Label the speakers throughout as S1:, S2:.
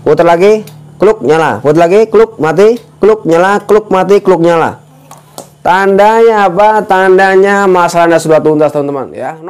S1: Putar lagi, kluk nyala. Putar lagi, kluk mati, kluk nyala, kluk mati, kluk nyala. Tandanya apa? Tandanya masalahnya sudah tuntas teman-teman ya.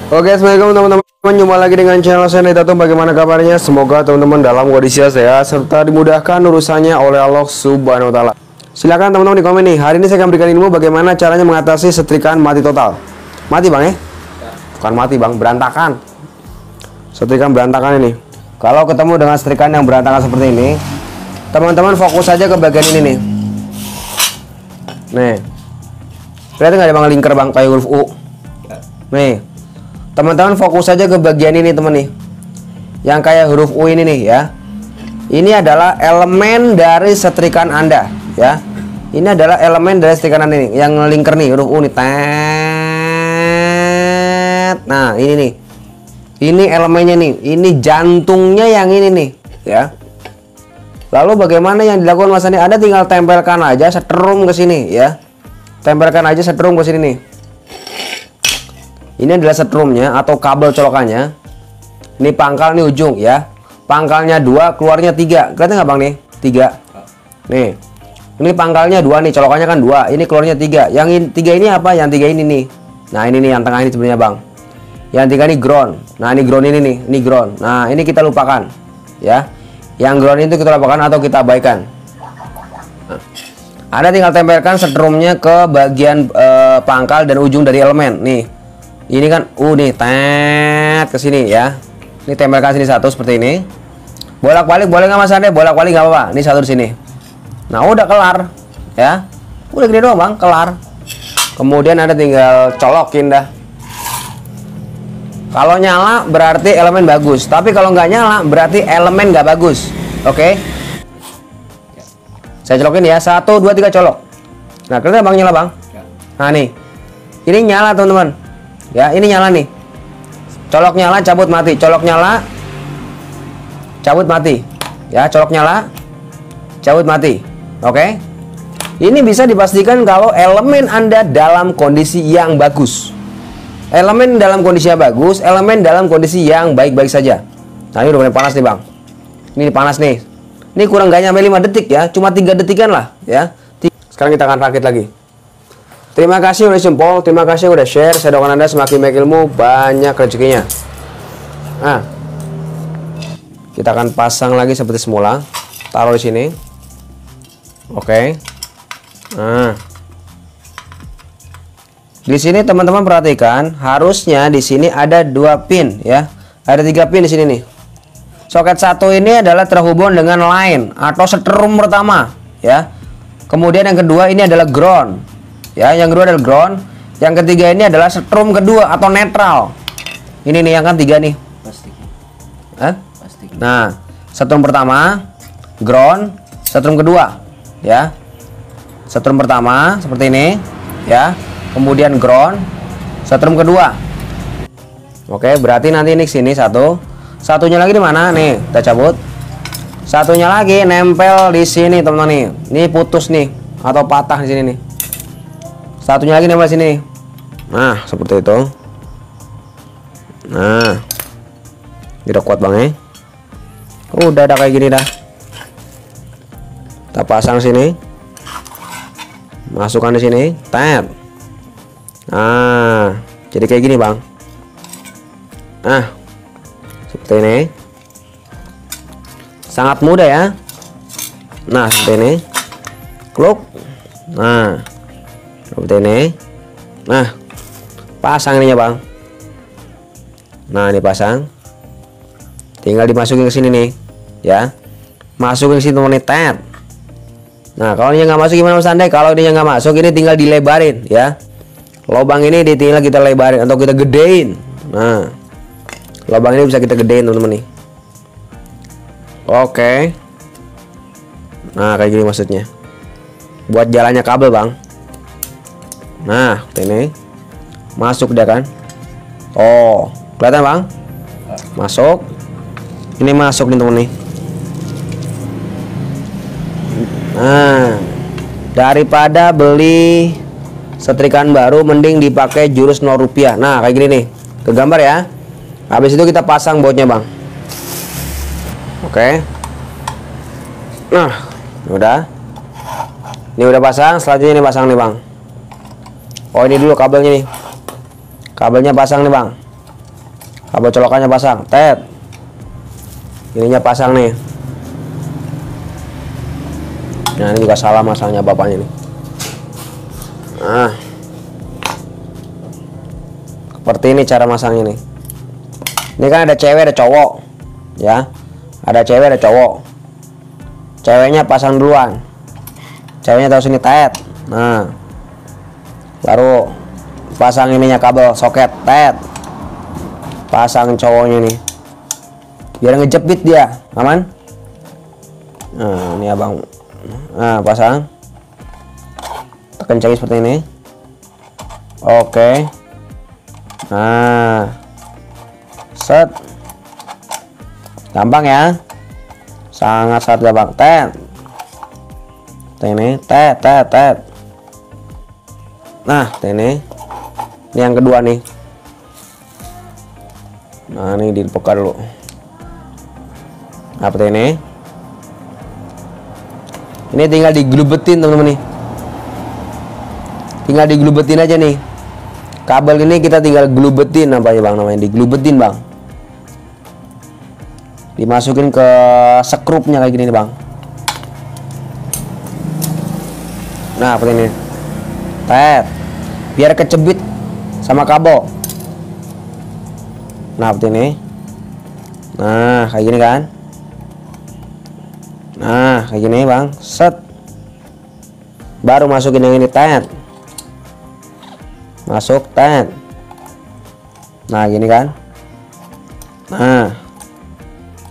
S1: Oke, assalamualaikum teman-teman. Jumpa lagi dengan channel saya Nitatum. Bagaimana kabarnya? Semoga teman-teman dalam kondisi sehat serta dimudahkan urusannya oleh Allah Subhanahu wa taala. Silakan teman-teman di komen nih. Hari ini saya akan berikan ilmu bagaimana caranya mengatasi setrikaan mati total. Mati bang ya? Bukan mati bang, berantakan. Setrikaan berantakan ini. Kalau ketemu dengan setrikaan yang berantakan seperti ini, teman-teman fokus saja ke bagian ini nih. Nih, kelihatan nggak ada bang lingkar bang kayak huruf U? Nih, teman-teman fokus saja ke bagian ini teman nih, yang kayak huruf U ini nih ya. Ini adalah elemen dari setrikaan Anda ya. Ini adalah elemen dari setrikaan Anda nih, yang lingkar nih huruf U nih. Nah ini nih, ini elemennya nih, ini jantungnya yang ini nih ya. Lalu bagaimana yang dilakukan Mas Andi? Anda tinggal tempelkan aja setrum ke sini ya. Tempelkan aja setrum ke sini nih. Ini adalah setrumnya atau kabel colokannya. Ini pangkal, nih ujung ya. Pangkalnya 2, keluarnya 3. Kelihatan nggak bang nih? 3. Nih, ini pangkalnya 2 nih, colokannya kan 2. Ini keluarnya 3. Yang 3 ini apa? Yang 3 ini nih. Nah ini nih yang tengah ini sebenarnya bang. Yang 3 ini ground. Nah ini ground ini nih, ini ground. Nah ini kita lupakan ya. Yang ground itu kita lupakan atau kita abaikan. Nah, Anda tinggal tempelkan setrumnya ke bagian pangkal dan ujung dari elemen nih. Ini kan nih, tet ke sini ya. Ini tempelkan sini satu seperti ini. Bolak-balik boleh nggak Mas Ande? Bolak-balik nggak apa-apa. Ini satu di sini. Nah, udah kelar ya. Udah gini doang, Bang, kelar. Kemudian Anda tinggal colokin dah. Kalau nyala berarti elemen bagus, tapi kalau nggak nyala berarti elemen nggak bagus. Oke? Saya colokin ya. 1 2 3 colok. Nah, kelihatan Bang nyala, Bang? Nah, nih. Ini nyala, teman-teman. Ya, ini nyala nih. Colok nyala, cabut mati. Colok nyala, cabut mati. Ya, colok nyala, cabut mati. Oke? Ini bisa dipastikan kalau elemen Anda dalam kondisi yang bagus. Elemen dalam kondisi yang bagus, elemen dalam kondisi yang baik-baik saja. Nah, ini udah mulai panas nih, Bang. Ini panas nih. Ini kurang gak nyampe 5 detik ya, cuma 3 detikan lah ya. Sekarang kita akan rakit lagi. Terima kasih udah jempol, terima kasih udah share. Saya doakan Anda semakin banyak ilmu, banyak rezekinya. Nah, kita akan pasang lagi seperti semula. Taruh di sini. Oke. Nah, di sini teman-teman perhatikan, harusnya di sini ada 2 pin ya. Ada 3 pin di sini nih. Soket 1 ini adalah terhubung dengan line atau setrum pertama ya. Kemudian yang kedua ini adalah ground. Ya, yang kedua adalah ground. Yang ketiga ini adalah setrum kedua atau netral. Ini nih yang kan 3 nih.
S2: Plastik. Plastik.
S1: Nah, setrum pertama, ground, setrum kedua, ya. Setrum pertama seperti ini, ya. Kemudian ground, setrum kedua. Oke, berarti nanti ini sini satu. Satunya lagi di mana? Nih, kita cabut. Satunya lagi nempel di sini, teman-teman nih. Ini putus nih atau patah di sini nih. Satunya lagi nempel sini. Nah, seperti itu. Nah, udah kuat bang ya. Udah ada kayak gini dah. Kita pasang sini. Masukkan di sini. Tab. Nah, jadi kayak gini bang. Nah, seperti ini. Sangat mudah ya. Nah, seperti ini. Kluk. Nah, seperti ini. Nah, pasang ininya bang. Nah, ini pasang. Tinggal dimasukin ke sini nih, ya. Masukin ke sini teman nih, tab. Nah, kalau ini nggak masuk gimana Mas Ande? Kalau ini nggak masuk, ini tinggal dilebarin, ya. Lubang ini tinggal kita lebarin atau kita gedein. Nah, lubang ini bisa kita gedein teman-teman nih. Oke. Nah, kayak gini maksudnya. Buat jalannya kabel bang. Nah, ini masuk dia kan. Oh, kelihatan bang? Masuk. Ini masuk nih teman nih. Nah, daripada beli setrikaan baru mending dipakai jurus 0 rupiah. Nah, kayak gini nih. Ke gambar ya. Habis itu kita pasang bautnya bang. Oke. Nah, udah. Ini udah pasang. Selanjutnya ini pasang nih bang. Oh ini dulu kabelnya nih. Kabelnya pasang nih bang. Kabel colokannya pasang. Tet. Ininya pasang nih. Nah ini juga salah masangnya bapaknya nih. Nah, seperti ini cara masangnya nih. Ini kan ada cewek ada cowok ya. Ada cewek ada cowok. Ceweknya pasang duluan. Ceweknya taruh sini tet. Nah, baru pasang ininya kabel soket tet. Pasang cowoknya nih. Biar ngejepit dia, aman. Nah, ini abang. Nah, pasang. Kencangin seperti ini. Oke. Nah, set. Gampang ya. Sangat gampang. Tet. Ini tet. Nah, ini yang kedua nih. Nah, ini dibuka dulu. Apa ini? Ini tinggal diglubetin teman-teman nih. Tinggal diglubetin aja nih. Kabel ini kita tinggal glubetin namanya bang, namanya diglubetin bang. Dimasukin ke sekrupnya kayak gini nih bang. Nah seperti ini. Tet. Biar kecebit sama kabel. Nah seperti ini. Nah kayak gini kan. Nah kayak gini bang. Set. Baru masukin yang ini tet. Masuk tet. Nah gini kan. Nah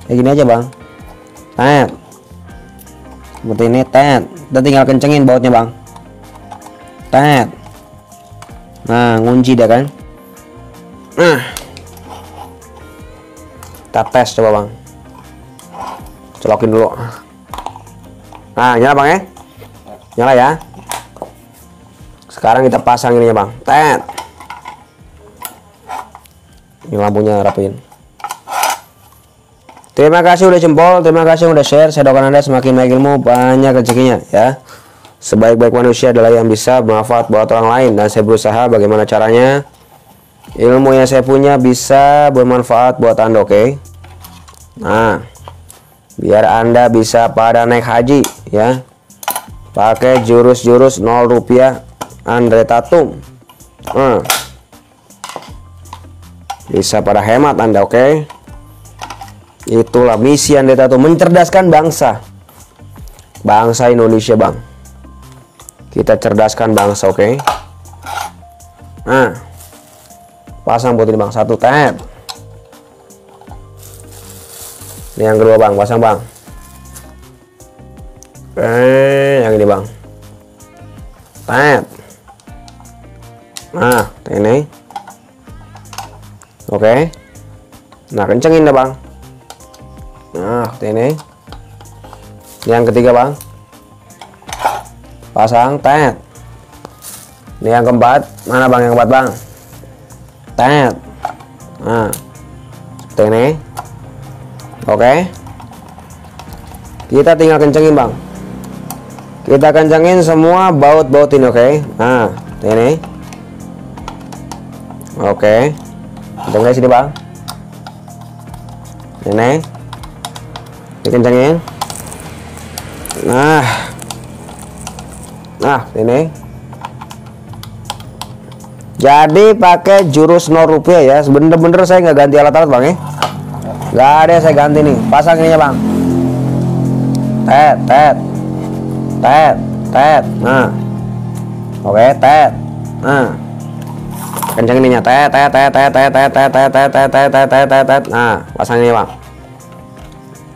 S1: kayak gini aja bang. Tet. Seperti ini tet. Kita tinggal kencengin bautnya bang. Tet. Nah ngunci dia kan. Nah kita tes coba bang. Colokin dulu. Nah nyala bang ya. Nyala ya. Sekarang kita pasang ininya bang. Tet. Ini lampunya rapiin. Terima kasih udah jempol, terima kasih udah share. Saya doakan Anda semakin banyak ilmu, banyak rezekinya ya. Sebaik-baik manusia adalah yang bisa bermanfaat buat orang lain, dan saya berusaha bagaimana caranya ilmu yang saya punya bisa bermanfaat buat Anda, oke? Nah, biar Anda bisa pada naik haji ya. Pakai jurus-jurus 0 rupiah Andre Tatum. Bisa pada hemat Anda, oke? Itulah misi Andre Tatum, mencerdaskan bangsa Indonesia bang. Kita cerdaskan bangsa, oke? Nah, pasang buat ini bang, satu tet. Ini yang kedua bang, pasang bang. Yang ini bang, tet. Nah ini, oke. Nah kencengin dah bang. Nah ini. Yang ketiga bang, pasang tet. Ini yang keempat, mana bang yang keempat bang? Tet. Nah seperti ini. Oke. Kita tinggal kencengin bang. Kita kencengin semua baut-baut ini, oke? Nah ini. Oke. Kencengin sini bang. Ini. Dikencengin. Nah ini. Jadi pakai jurus 0 rupiah ya. Bener-bener saya nggak ganti alat-alat bang ya. Nggak ada saya ganti nih. Pasang ininya bang. Tet. Nah oke tet. Nah kenceng ininya tet. Nah pasang ini bang.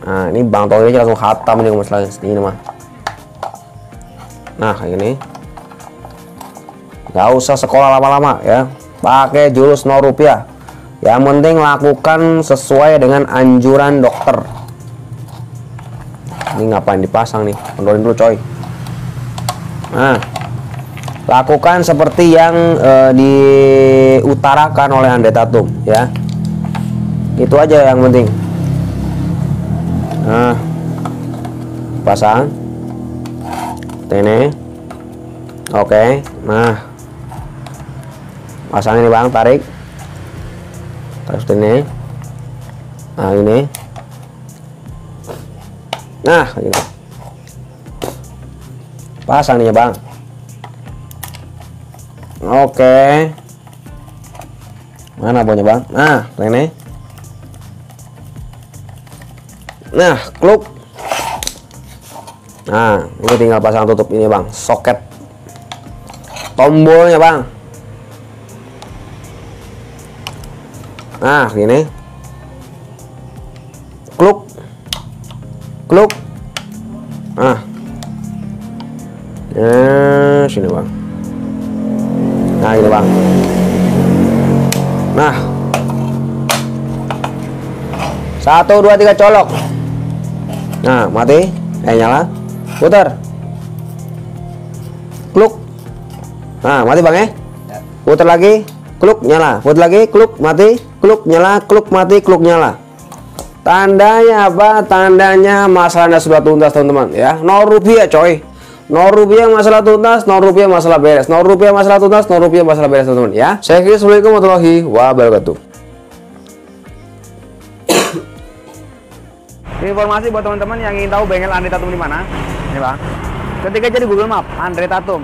S1: Nah ini bang Tol ini langsung khatam nih masalah ini mah. Nah kayak gini. Gak usah sekolah lama-lama ya. Pakai jurus 0 rupiah. Yang penting lakukan sesuai dengan anjuran dokter. Ini ngapain dipasang nih? Kontrolin dulu coy. Nah Lakukan seperti yang diutarakan oleh Andre Tatum ya. Itu aja yang penting. Nah, pasang ini. Oke, nah pasang ini bang, tarik ini. Nah ini, nah ini pasang nih bang. Oke, mana baunya bang? Nah ini, nah kluk. Nah ini tinggal pasang tutup ini bang, soket tombolnya bang. Nah gini, kluk kluk. Nah sini bang. Nah ini bang. Nah 1 2 3 colok. Nah mati, nyala, putar, kluk. Nah mati bang ya. Putar lagi, kluk nyala, putar lagi, kluk mati, kluk nyala, kluk mati, kluk nyala. Tandanya apa? Tandanya masalahnya sudah tuntas teman-teman ya. 0 rupiah coy. 0 rupiah masalah tuntas, 0 rupiah masalah beres. 0 rupiah masalah tuntas, 0 rupiah masalah beres teman-teman ya. Saya kira Assalamualaikum warahmatullahi wabarakatuh. Informasi buat teman-teman yang ingin tahu bengkel Andre Tatum di mana. Ini bang. Ketika jadi Google Map Andre Tatum.